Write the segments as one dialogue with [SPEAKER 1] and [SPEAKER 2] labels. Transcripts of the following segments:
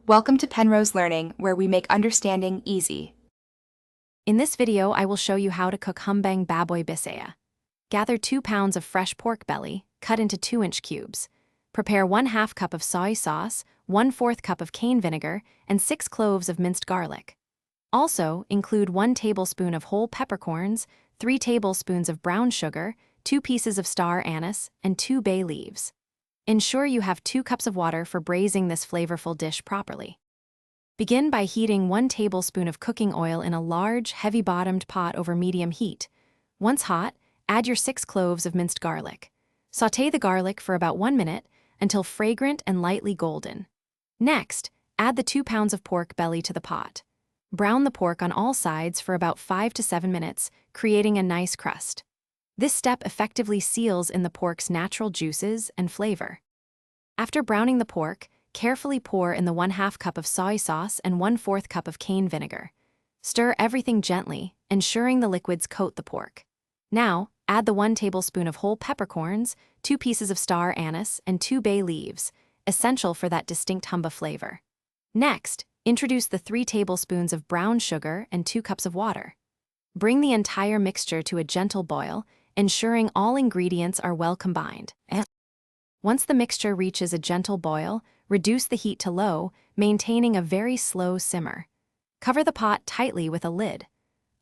[SPEAKER 1] Welcome to Penrose Learning, where we make understanding easy.
[SPEAKER 2] In this video, I will show you how to cook Humbang Baboy Bisaya. Gather 2 pounds of fresh pork belly, cut into 2-inch cubes. Prepare 1/2 cup of soy sauce, 1/4 cup of cane vinegar, and 6 cloves of minced garlic. Also, include 1 tablespoon of whole peppercorns, 3 tablespoons of brown sugar, 2 pieces of star anise, and 2 bay leaves. Ensure you have 2 cups of water for braising this flavorful dish properly. Begin by heating 1 tablespoon of cooking oil in a large, heavy-bottomed pot over medium heat. Once hot, add your 6 cloves of minced garlic. Sauté the garlic for about 1 minute until fragrant and lightly golden. Next, add the 2 pounds of pork belly to the pot. Brown the pork on all sides for about 5 to 7 minutes, creating a nice crust. This step effectively seals in the pork's natural juices and flavor. After browning the pork, carefully pour in the 1/2 cup of soy sauce and 1/4 cup of cane vinegar. Stir everything gently, ensuring the liquids coat the pork. Now, add the 1 tablespoon of whole peppercorns, 2 pieces of star anise, and 2 bay leaves, essential for that distinct humba flavor. Next, introduce the 3 tablespoons of brown sugar and 2 cups of water. Bring the entire mixture to a gentle boil, ensuring all ingredients are well combined. Once the mixture reaches a gentle boil, reduce the heat to low, maintaining a very slow simmer. Cover the pot tightly with a lid.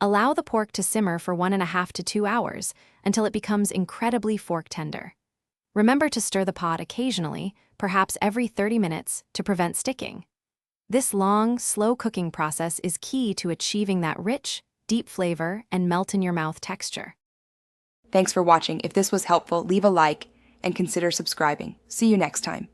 [SPEAKER 2] Allow the pork to simmer for 1.5 to 2 hours until it becomes incredibly fork tender. Remember to stir the pot occasionally, perhaps every 30 minutes, to prevent sticking. This long, slow cooking process is key to achieving that rich, deep flavor and melt-in-your-mouth texture.
[SPEAKER 1] Thanks for watching. If this was helpful, leave a like and consider subscribing. See you next time.